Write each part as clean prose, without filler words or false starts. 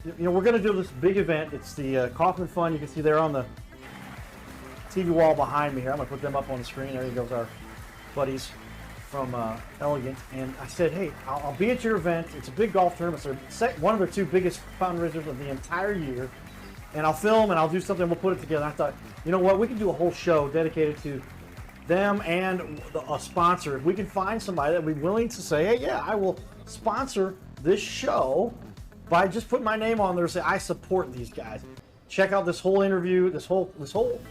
we're going to do this big event. It's the Kaufman Fund. You can see there on the TV wall behind me here. I'm going to put them up on the screen. There goes our buddies from Elegant. And I said, hey, I'll be at your event. It's a big golf tournament. It's one of their two biggest fundraisers of the entire year. And I'll film and I'll do something. We'll put it together. I thought, you know what? We can do a whole show dedicated to them and a sponsor. If we can find somebody that would be willing to say, hey, yeah, I will sponsor this show by just putting my name on there and say, I support these guys. Check out this whole interview, this whole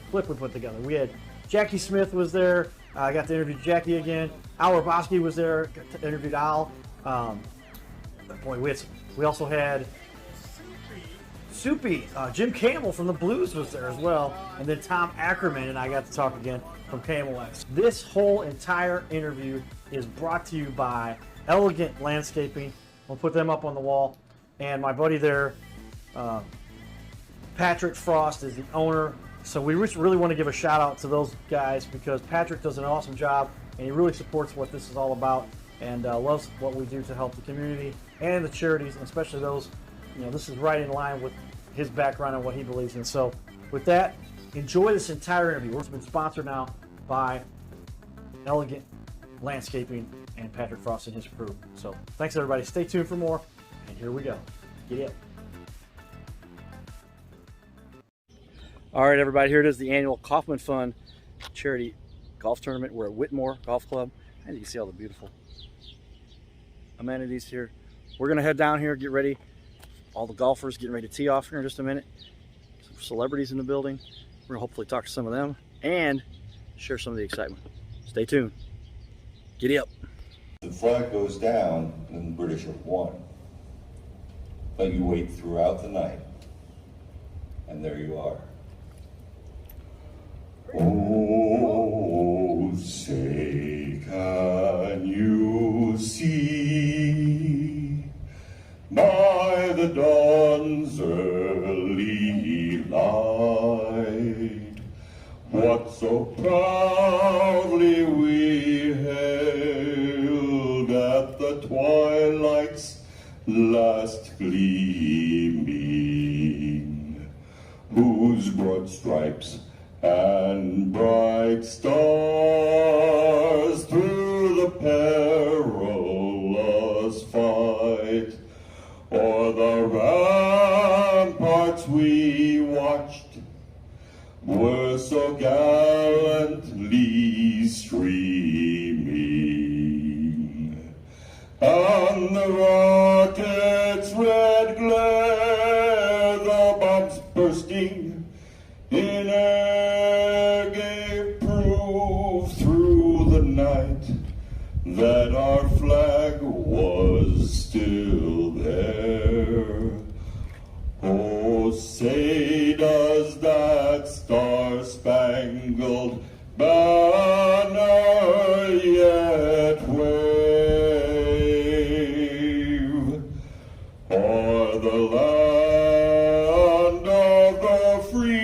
clip we put together. We had Jackie Smith was there. I got to interview Jackie again. Al Roboski was there. Got to interviewed Al. Boy, we also had Soupy. Jim Campbell from the Blues was there as well. And then Tom Ackerman and I got to talk again from KMOX. This whole entire interview is brought to you by Elegant Landscaping. We'll put them up on the wall. And my buddy there, Patrick Frost, is the owner. So we really want to give a shout out to those guys because Patrick does an awesome job and he really supports what this is all about and loves what we do to help the community and the charities, and especially those. This is right in line with his background and what he believes in. So with that, enjoy this entire interview. It's been sponsored now by Elegant Landscaping and Patrick Frost and his crew. So thanks everybody. Stay tuned for more. And here we go. Get it. All right, everybody. Here it is, the annual Kaufman Fund charity golf tournament. We're at Whitmore Golf Club. And you can see all the beautiful amenities here. We're going to head down here, get ready. All the golfers getting ready to tee off here in just a minute. Some celebrities in the building. We're going to hopefully talk to some of them and share some of the excitement. Stay tuned. Giddy up. The flag goes down, then the British have won. But you wait throughout the night, and there you are. Oh, say, can you see by the dawn's early light what so proudly we hailed at the twilight's last gleaming, whose broad stripes and bright stars through the perilous fight o'er the ramparts we watched were so gallantly streaming, and the rocket's red glare, the bombs bursting in air, gave proof through the night that our flag was still there. Oh, say does that star-spangled banner yet wave o'er the land of the free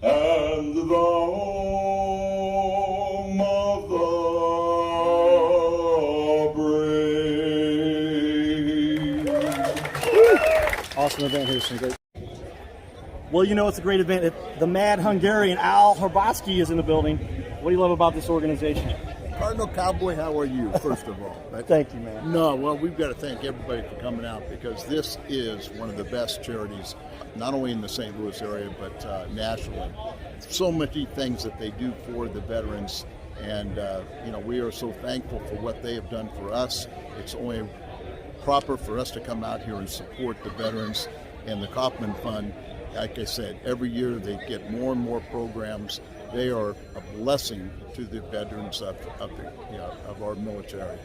and the home of the brave. Awesome event here. Some great. Well, it's a great event. The Mad Hungarian Al Roboski is in the building. What do you love about this organization? Cardinal Cowboy, how are you, first of all? Right? Thank you, man. No, well, we've got to thank everybody for coming out because this is one of the best charities, not only in the St. Louis area, but nationally. So many things that they do for the veterans, and we are so thankful for what they have done for us. It's only proper for us to come out here and support the veterans and the Kaufman Fund. Like I said, every year they get more and more programs. They are a blessing to the veterans of our military.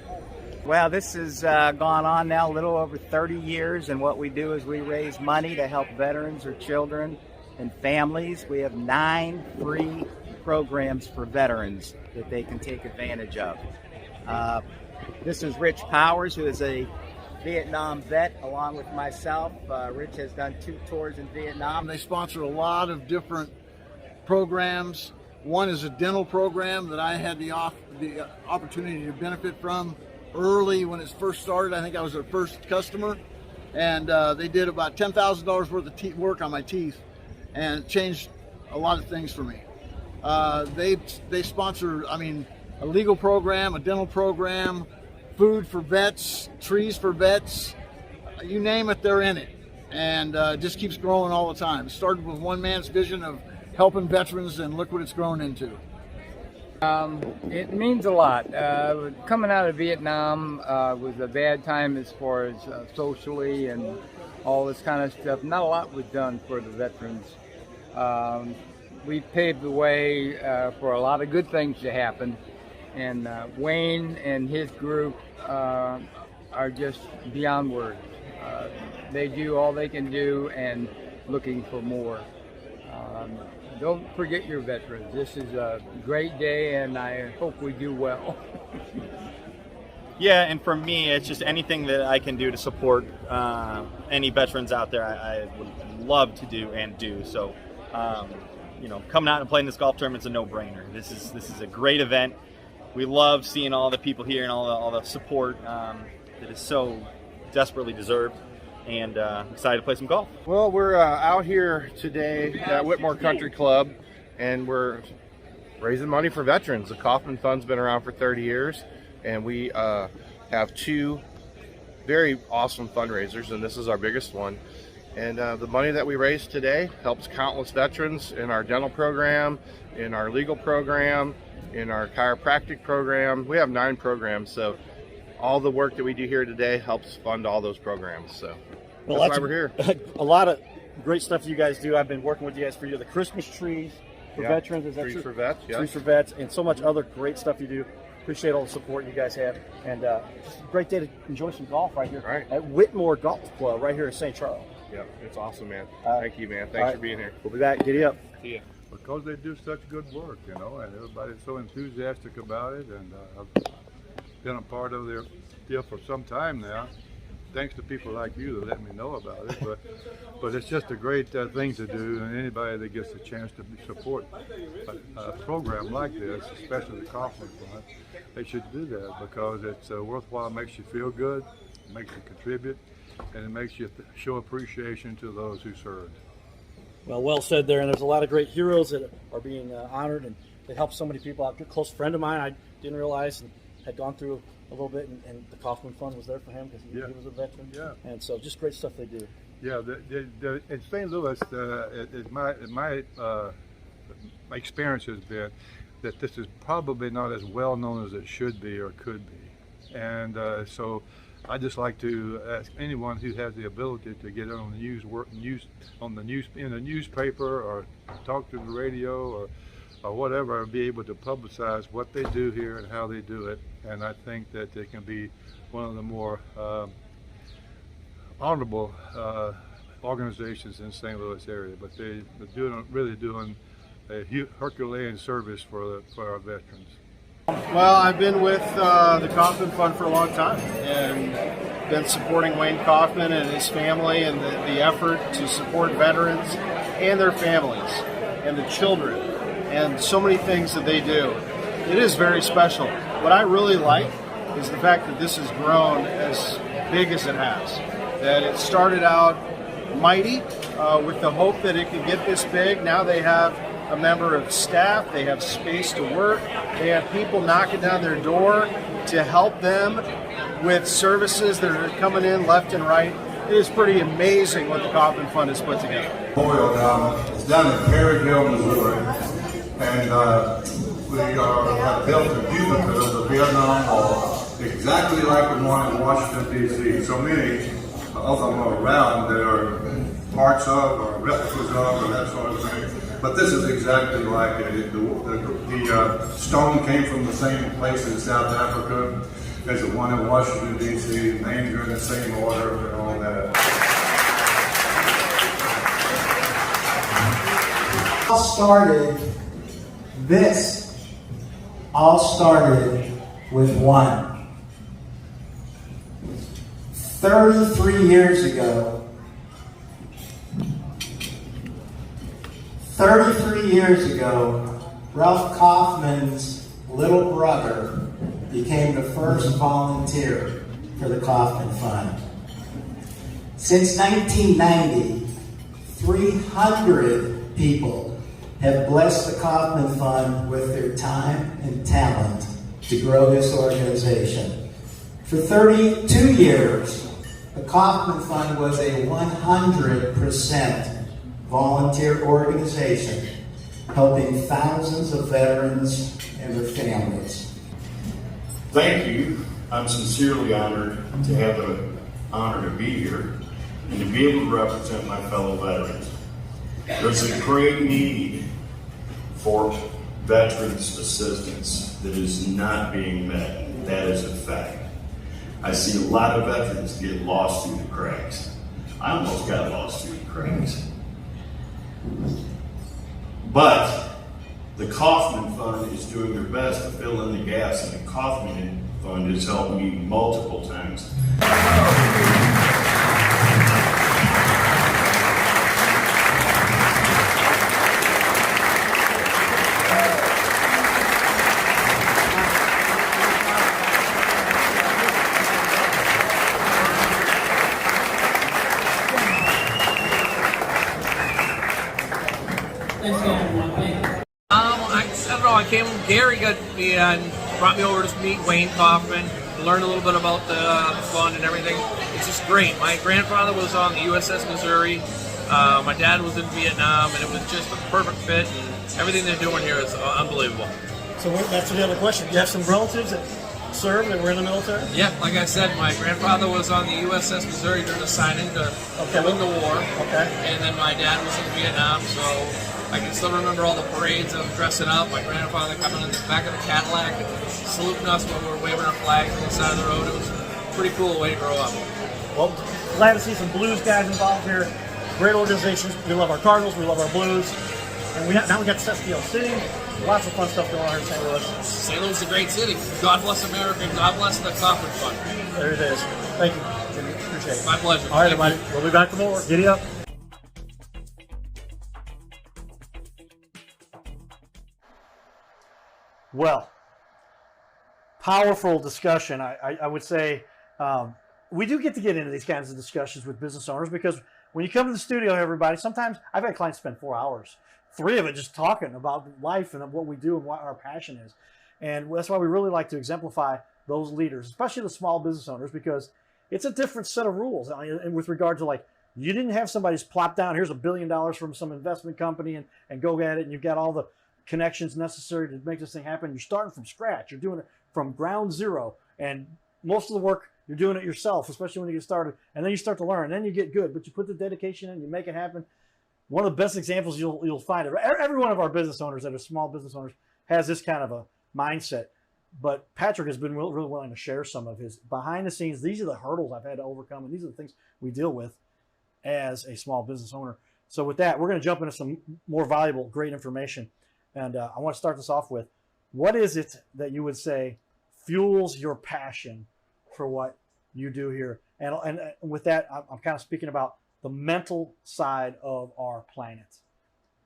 Well, this has gone on now a little over 30 years, and what we do is we raise money to help veterans or children and families. We have 9 free programs for veterans that they can take advantage of. This is Rich Powers, who is a Vietnam vet, along with myself. Rich has done 2 tours in Vietnam. They sponsor a lot of different programs. One is a dental program that I had the opportunity to benefit from. early when it first started. I think I was their first customer, and they did about $10,000 worth of work on my teeth, and it changed a lot of things for me. They sponsor, I mean, a legal program, a dental program, food for vets, trees for vets, you name it, they're in it. And it just keeps growing all the time. It started with one man's vision of helping veterans, and look what it's grown into. It means a lot. Coming out of Vietnam was a bad time as far as socially and all this kind of stuff. Not a lot was done for the veterans. We paved the way for a lot of good things to happen. And Wayne and his group are just beyond words. They do all they can do and looking for more. Don't forget your veterans. This is a great day, and I hope we do well. Yeah, and for me, it's just anything that I can do to support any veterans out there, I would love to do and do. So, you know, coming out and playing this golf tournament is a no-brainer. This is a great event. We love seeing all the people here and all the support that is so desperately deserved. And excited to play some golf. Well, we're out here today at Whitmore Country Club, and we're raising money for veterans. The Kaufman Fund's been around for 30 years, and we have two very awesome fundraisers, and this is our biggest one. And the money that we raised today helps countless veterans in our dental program, in our legal program, in our chiropractic program. We have 9 programs, so all the work that we do here today helps fund all those programs. So well, that's why we're here. A lot of great stuff you guys do. I've been working with you guys for the Christmas trees for veterans. Is that Trees true? for Vets, yeah. Trees for Vets, and so much other great stuff you do. Appreciate all the support you guys have, and just a great day to enjoy some golf right here at Whitmore Golf Club right here in St. Charles. Yeah, it's awesome, man. Thank you, man. Thanks for being here. We'll be back. Giddy up. See ya. Because they do such good work, you know, and everybody's so enthusiastic about it, and I've been a part of their deal for some time now, thanks to people like you that let me know about it. But it's just a great thing to do, and anybody that gets a chance to support a program like this, especially the Kaufman Fund, they should do that because it's worthwhile. It makes you feel good, it makes you contribute, and it makes you show appreciation to those who served. Well said there, and there's a lot of great heroes that are being honored, and it helps so many people out. A close friend of mine, I didn't realize, and had gone through a little bit, and the Kaufman Fund was there for him because he was a veteran. Yeah. And so just great stuff they do. Yeah, in St. Louis, my experience has been that this is probably not as well known as it should be or could be. And so I just like to ask anyone who has the ability to get on the in the newspaper or talk to the radio or whatever, be able to publicize what they do here and how they do it. And I think that it can be one of the more honorable organizations in St. Louis area. But they're really doing a Herculean service for our veterans. Well, I've been with the Kaufman Fund for a long time and been supporting Wayne Kaufman and his family and the effort to support veterans and their families and the children and so many things that they do. It is very special. What I really like is the fact that this has grown as big as it has. That it started out mighty with the hope that it could get this big. Now they have a member of staff, they have space to work, they have people knocking down their door to help them with services that are coming in left and right. It is pretty amazing what the Kaufman Fund has put together. It's down in Perry Hill, Missouri, and we have built a duplicate of the Vietnam Wall, exactly like the one in Washington, D.C. So many of them are around that are parts of or replicas of or that sort of thing. But this is exactly like it. The stone came from the same place in South Africa as the one in Washington, D.C. Names are in the same order and all that. This all started with one. 33 years ago, 33 years ago, Ralph Kaufman's little brother became the first volunteer for the Kaufman Fund. Since 1990, 300 people have blessed the Kaufman Fund with their time and talent to grow this organization. For 32 years, the Kaufman Fund was a 100% volunteer organization, helping thousands of veterans and their families. Thank you. I'm sincerely honored to have the honor to be here and to be able to represent my fellow veterans. There's a great need for veterans assistance that is not being met. That is a fact. I see a lot of veterans get lost through the cracks. I almost got lost through the cracks. But the Kaufman Fund is doing their best to fill in the gaps, and the Kaufman Fund has helped me multiple times. I came, Gary got me and brought me over to meet Wayne Kaufman, learn a little bit about the fund and everything. It's just great. My grandfather was on the USS Missouri. My dad was in Vietnam, and it was just a perfect fit, and everything they're doing here is unbelievable. So that's the other question. Do you have some relatives that served and were in the military? Yeah, like I said, my grandfather was on the USS Missouri during the signing to win the war. Okay. And then my dad was in Vietnam, so I can still remember all the parades of dressing up. My grandfather coming in the back of the Cadillac and saluting us when we were waving our flags on the side of the road. It was a pretty cool way to grow up. Well, glad to see some Blues guys involved here. Great organizations. We love our Cardinals. We love our Blues. And now we got Cestio City. Lots of fun stuff going on here in St. Louis. St. Louis is a great city. God bless America. God bless the Kaufman Fund. There it is. Thank you, Jimmy. Appreciate it. My pleasure. All right, everybody. We'll be back for more. Giddy up. Well, powerful discussion. I would say we do get into these kinds of discussions with business owners because when you come to the studio, everybody, sometimes I've had clients spend 4 hours, 3 of it just talking about life and what we do and what our passion is. And that's why we really like to exemplify those leaders, especially the small business owners, because it's a different set of rules. And with regard to, like, you didn't have somebody plop down, here's $1 billion from some investment company and go at it, and you've got all the connections necessary to make this thing happen. You're starting from scratch. You're doing it from ground zero. And most of the work, you're doing it yourself, especially when you get started. And then you start to learn. And then you get good. But you put the dedication in, you make it happen. One of the best examples you'll find, every one of our business owners that are small business owners has this kind of a mindset. But Patrick has been really willing to share some of his behind the scenes. These are the hurdles I've had to overcome, and these are the things we deal with as a small business owner. So with that, we're going to jump into some more valuable, great information. And I want to start this off with, what is it that you would say fuels your passion for what you do here? And with that, I'm kind of speaking about the mental side of our planet.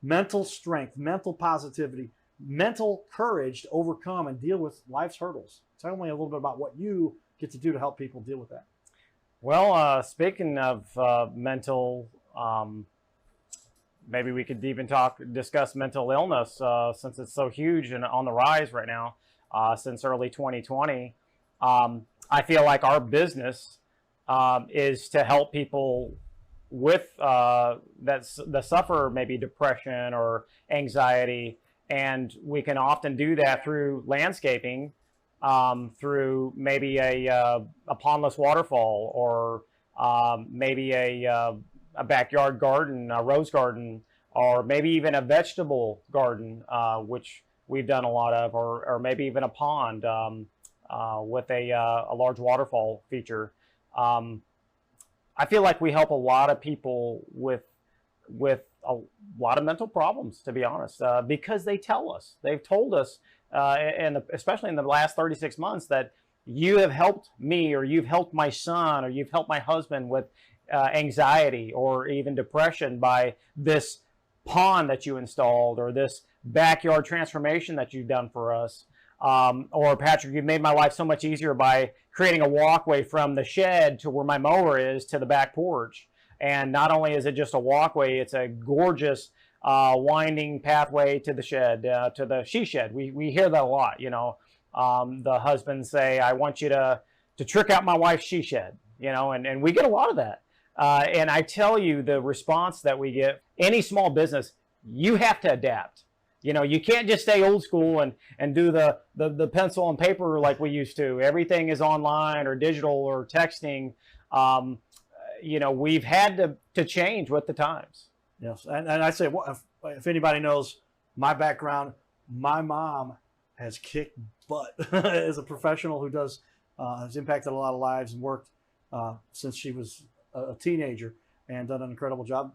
Mental strength, mental positivity, mental courage to overcome and deal with life's hurdles. Tell me a little bit about what you get to do to help people deal with that. Well, speaking of mental, maybe we could even discuss mental illness since it's so huge and on the rise right now since early 2020. I feel like our business is to help people with that suffer maybe depression or anxiety, and we can often do that through landscaping, through maybe a pondless waterfall, or maybe a backyard garden, a rose garden, or maybe even a vegetable garden, which we've done a lot of, or maybe even a pond with a large waterfall feature. I feel like we help a lot of people with a lot of mental problems, to be honest, because they tell us, they've told us, and especially in the last 36 months, that you have helped me, or you've helped my son, or you've helped my husband with anxiety or even depression by this pond that you installed, or this backyard transformation that you've done for us. Or Patrick, you've made my life so much easier by creating a walkway from the shed to where my mower is to the back porch. And not only is it just a walkway, it's a gorgeous winding pathway to the shed, to the she shed. We hear that a lot, you know. The husbands say, I want you to trick out my wife's she shed, you know, and we get a lot of that. And I tell you, the response that we get, any small business, you have to adapt. You know, you can't just stay old school and do the pencil and paper like we used to. Everything is online or digital or texting. You know, we've had to change with the times. Yes, and I say, if anybody knows my background, my mom has kicked butt as a professional who has impacted a lot of lives and worked since she was a teenager and done an incredible job.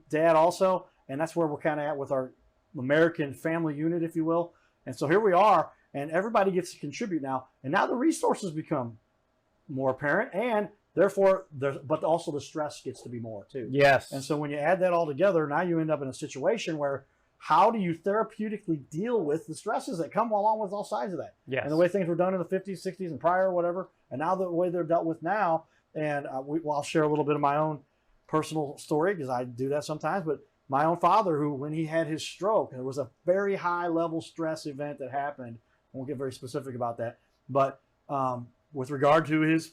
Dad also, and that's where we're kind of at with our American family unit, if you will. And so here we are, and everybody gets to contribute now. And now the resources become more apparent, and therefore, but also the stress gets to be more too. Yes. And so when you add that all together, now you end up in a situation where how do you therapeutically deal with the stresses that come along with all sides of that? Yes. And the way things were done in the 50s, 60s, and prior, whatever, and now the way they're dealt with now. And I'll share a little bit of my own personal story because I do that sometimes. But my own father, who when he had his stroke, there was a very high level stress event that happened. I won't get very specific about that. But with regard to his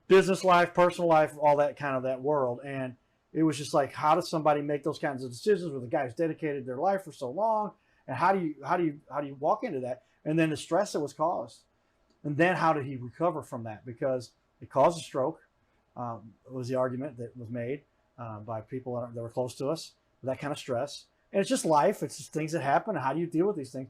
business life, personal life, all that kind of that world. And it was just like, how does somebody make those kinds of decisions with a guy who's dedicated their life for so long? And how do you walk into that? And then the stress that was caused. And then how did he recover from that? Because it caused a stroke, was the argument that was made by people that were close to us, that kind of stress. And it's just life. It's just things that happen. How do you deal with these things?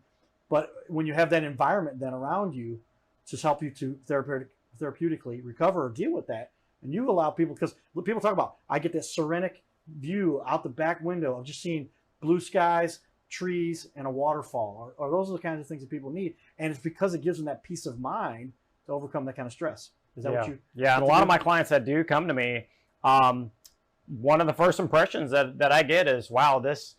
But when you have that environment then around you to help you to therapeutically recover or deal with that, and you allow people, because people talk about, I get this serenic view out the back window of just seeing blue skies, trees, and a waterfall. Or those are the kinds of things that people need. And it's because it gives them that peace of mind to overcome that kind of stress. Is that what you? Yeah, and a lot of my clients that do come to me, one of the first impressions that I get is, wow, this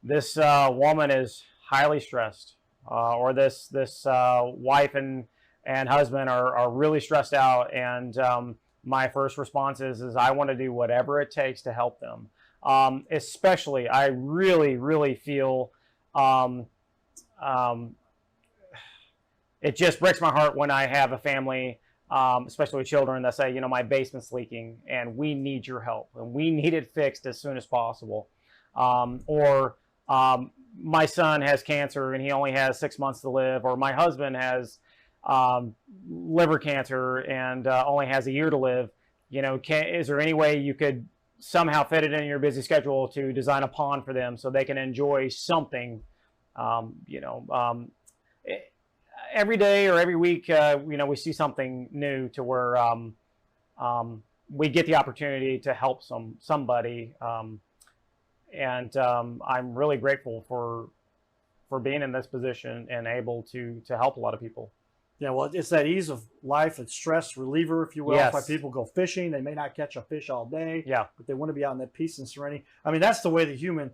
woman is highly stressed, or this wife and husband are really stressed out, and my first response is I want to do whatever it takes to help them. Especially, I really feel it just breaks my heart when I have a family, especially with children, that say, you know, my basement's leaking and we need your help and we need it fixed as soon as possible. Or my son has cancer and he only has 6 months to live, or my husband has liver cancer and only has a year to live. You know, is there any way you could somehow fit it in your busy schedule to design a pond for them so they can enjoy something? Every day or every week, we see something new to where we get the opportunity to help somebody. And I'm really grateful for being in this position and able to help a lot of people. Yeah, well, it's that ease of life. It's stress reliever, if you will. Yes. That's why people go fishing. They may not catch a fish all day, yeah, but they want to be out in that peace and serenity. I mean, that's the way the human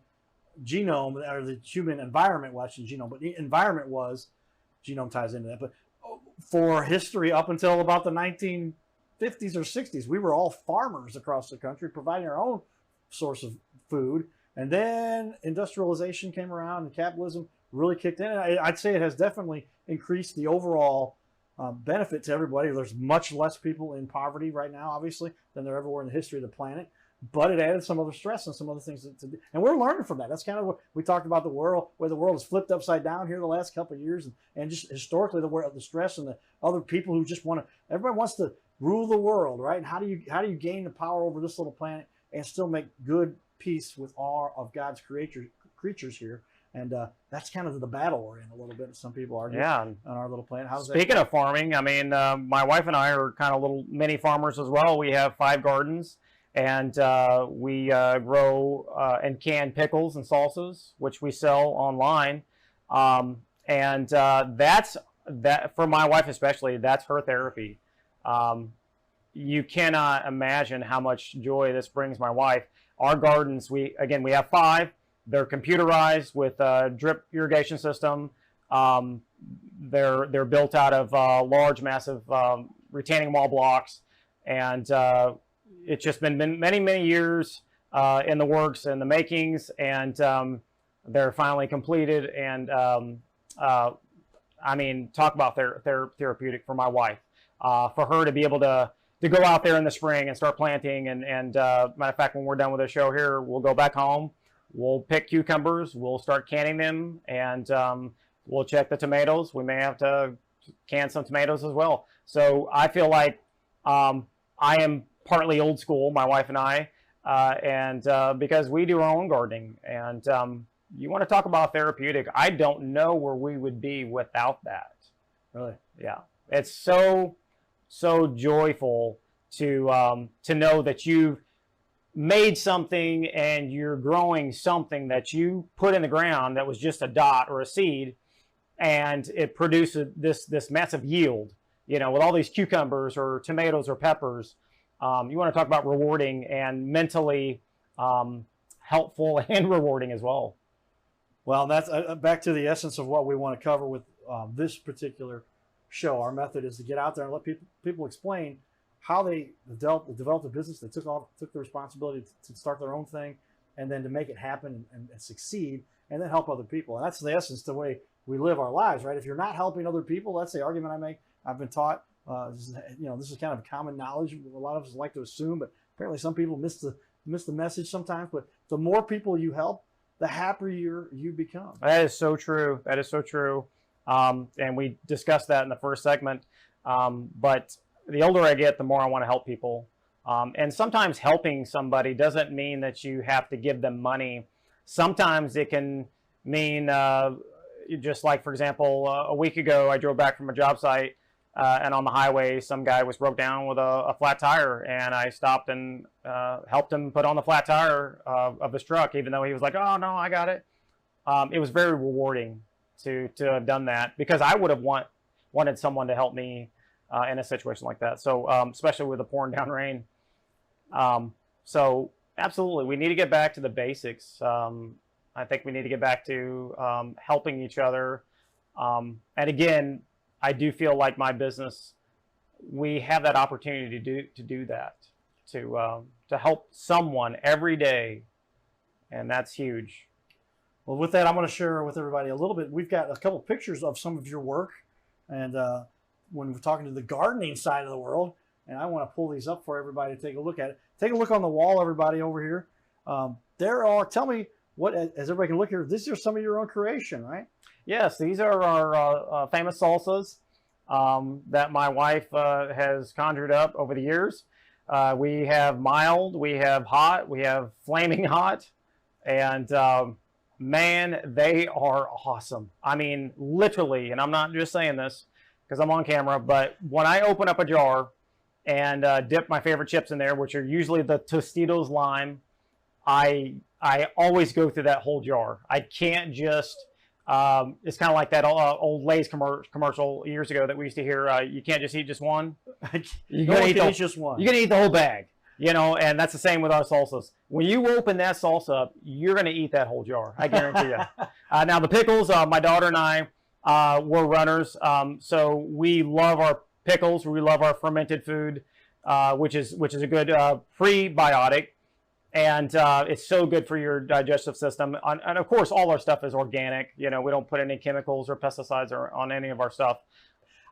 genome, or the human environment, well, actually genome, but the environment was, genome ties into that. But for history, up until about the 1950s or 60s, we were all farmers across the country, providing our own source of food. And then industrialization came around and capitalism really kicked in. I'd say it has definitely increased the overall benefit to everybody. There's much less people in poverty right now, obviously, than there ever were in the history of the planet. But it added some other stress and some other things to do. And we're learning from that. That's kind of what we talked about, the world, where the world has flipped upside down here the last couple of years. And just historically, the stress and the other people who just everybody wants to rule the world, right? And how do you gain the power over this little planet and still make good peace with all of God's creatures here? And that's kind of the battle we're in a little bit. Some people argue on our little planet. Speaking of farming, I mean, my wife and I are kind of little mini farmers as well. We have 5 gardens, and we grow and can pickles and salsas, which we sell online. And that's for my wife especially. That's her therapy. You cannot imagine how much joy this brings my wife. Our gardens, we have 5. They're computerized with a drip irrigation system. They're built out of large, massive retaining wall blocks, and it's just been many years in the works and the makings, and they're finally completed. And I mean, talk about therapeutic for my wife, for her to be able to go out there in the spring and start planting. And matter of fact, when we're done with the show here, we'll go back home. We'll pick cucumbers. We'll start canning them, and we'll check the tomatoes. We may have to can some tomatoes as well. So I feel like I am partly old school, my wife and I, and because we do our own gardening. And you want to talk about therapeutic, I don't know where we would be without that. Really? Yeah. It's so joyful to know that you've made something and you're growing something that you put in the ground that was just a dot or a seed, and it produces this massive yield, you know, with all these cucumbers or tomatoes or peppers. You want to talk about rewarding and mentally helpful and rewarding as well. Well, that's back to the essence of what we want to cover with this particular show. Our method is to get out there and let people explain how they developed a business. They took the responsibility to start their own thing, and then to make it happen and succeed, and then help other people. And that's the essence, the way we live our lives, right? If you're not helping other people, that's the argument I make. I've been taught, this is kind of common knowledge. A lot of us like to assume, but apparently some people miss the message sometimes. But the more people you help, the happier you become. That is so true. That is so true. And we discussed that in the first segment. But the older I get, the more I want to help people. And sometimes helping somebody doesn't mean that you have to give them money. Sometimes it can mean, just like, for example, a week ago, I drove back from a job site, and on the highway, some guy was broke down with a flat tire, and I stopped and helped him put on the flat tire of his truck, even though he was like, "Oh no, I got it." It was very rewarding to have done that, because I would have wanted someone to help me in a situation like that. So especially with the pouring down rain. So absolutely, we need to get back to the basics. I think we need to get back to helping each other. And again, I do feel like my business, we have that opportunity to do that, to help someone every day, and that's huge. Well, with that, I'm going to share with everybody a little bit. We've got a couple of pictures of some of your work, and when we're talking to the gardening side of the world, and I want to pull these up for everybody to take a look at it. Take a look on the wall, everybody over here. Tell me what, as everybody can look here, these are some of your own creation, right? Yes, these are our famous salsas that my wife has conjured up over the years. We have mild, we have hot, we have flaming hot, and man, they are awesome. I mean, literally, and I'm not just saying this because I'm on camera, but when I open up a jar and dip my favorite chips in there, which are usually the Tostitos lime, I always go through that whole jar. I can't just, it's kind of like that old Lay's commercial years ago that we used to hear, you can't just eat just one. You're going to eat just one. You're going to eat the whole bag, you know, and that's the same with our salsas. When you open that salsa up, you're going to eat that whole jar. I guarantee you. Now the pickles, my daughter and I were runners, so we love our pickles. We love our fermented food, which is a good prebiotic, and it's so good for your digestive system. And of course, all our stuff is organic. You know, we don't put any chemicals or pesticides on any of our stuff.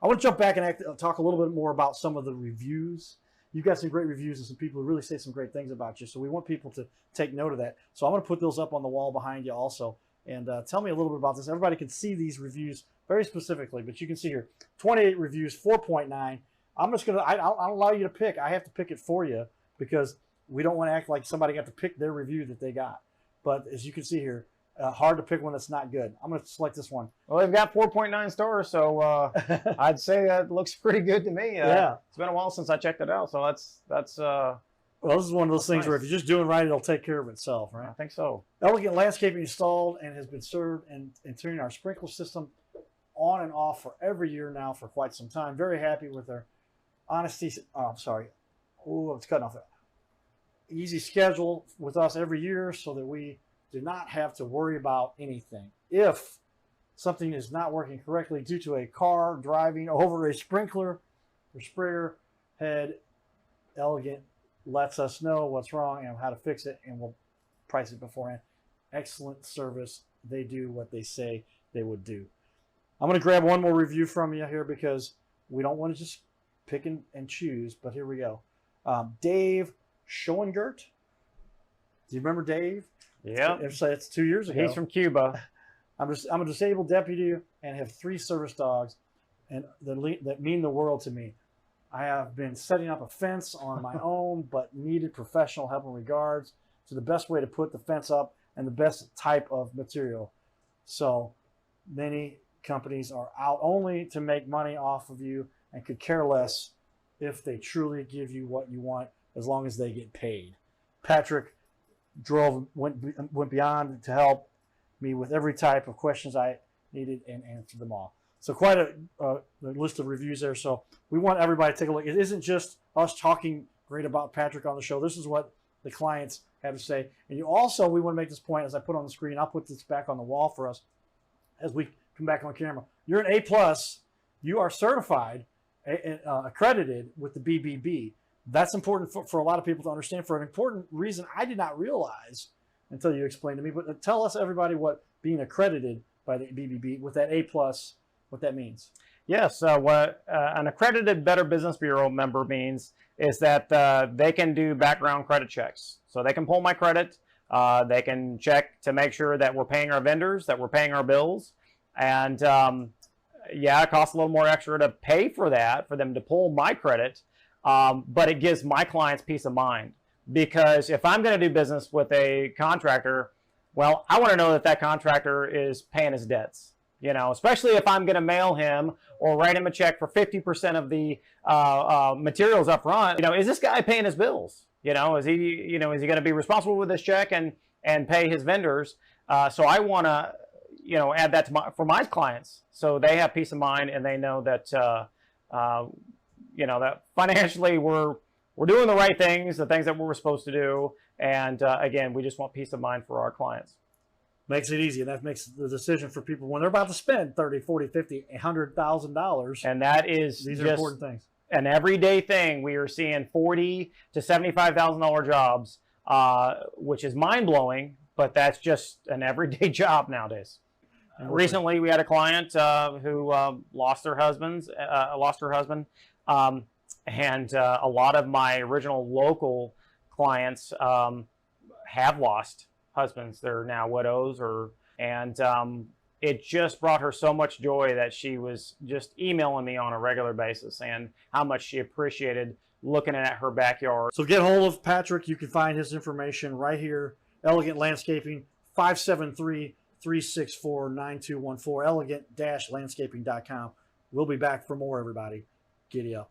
I want to jump back and talk a little bit more about some of the reviews. You've got some great reviews and some people who really say some great things about you. So we want people to take note of that. So I'm going to put those up on the wall behind you also. And tell me a little bit about this. Everybody can see these reviews very specifically, but you can see here, 28 reviews, 4.9. I'm just going to, I'll allow you to pick. I have to pick it for you because we don't want to act like somebody got to pick their review that they got. But as you can see here, hard to pick one that's not good. I'm going to select this one. Well, they've got 4.9 stars, so I'd say that looks pretty good to me. Yeah. It's been a while since I checked it out, so that's well, this is one of those things where if you're just doing right, it'll take care of itself, right? I think so. Elegant landscaping installed and has been served and turning our sprinkler system on and off for every year now for quite some time. Very happy with their honesty. Oh, I'm sorry. Oh, it's cutting off. Easy schedule with us every year so that we do not have to worry about anything. If something is not working correctly due to a car driving over a sprinkler or sprayer head, Elegant lets us know what's wrong and how to fix it, and we'll price it beforehand. Excellent service. They do what they say they would do. I'm going to grab one more review from you here because we don't want to just pick and choose, but here we go. Dave Schoengert. Do you remember Dave? Yeah. It's 2 years ago. He's from Cuba. I'm a disabled deputy and have 3 service dogs, and that mean the world to me. I have been setting up a fence on my own, but needed professional help in regards to the best way to put the fence up and the best type of material. So many companies are out only to make money off of you and could care less if they truly give you what you want as long as they get paid. Patrick went beyond to help me with every type of questions I needed and answered them all. So quite a list of reviews there. So we want everybody to take a look. It isn't just us talking great about Patrick on the show. This is what the clients have to say. And you also, we want to make this point as I put on the screen. I'll put this back on the wall for us as we come back on camera. You're an A+. You are certified, accredited with the BBB. That's important for a lot of people to understand for an important reason I did not realize until you explained to me. But tell us, everybody, what being accredited by the BBB with that A+, what that means. Yes, what an accredited Better Business Bureau member means is that they can do background credit checks. So they can pull my credit. They can check to make sure that we're paying our vendors, that we're paying our bills. And yeah, it costs a little more extra to pay for that, for them to pull my credit. But it gives my clients peace of mind. Because if I'm going to do business with a contractor, well, I want to know that that contractor is paying his debts. You know, especially if I'm going to mail him or write him a check for 50% of the materials up front. You know, is this guy paying his bills? You know, is he going to be responsible with this check and pay his vendors? So I want to, add that to for my clients, so they have peace of mind and they know that, that financially we're doing the right things, the things that we're supposed to do. And again, we just want peace of mind for our clients. Makes it easy, and that makes the decision for people when they're about to spend $30, $40, $50, $100,000. And that is these are important things. An everyday thing. We are seeing $40,000 to $75,000 jobs, which is mind blowing, but that's just an everyday job nowadays. Recently, we had a client who lost her husband, and a lot of my original local clients have lost husbands. They're now widows, and it just brought her so much joy that she was just emailing me on a regular basis and how much she appreciated looking at her backyard. So get hold of Patrick. You can find his information right here. Elegant Landscaping, 573-364-9214, elegant-landscaping.com. We'll be back for more, everybody. Giddy up.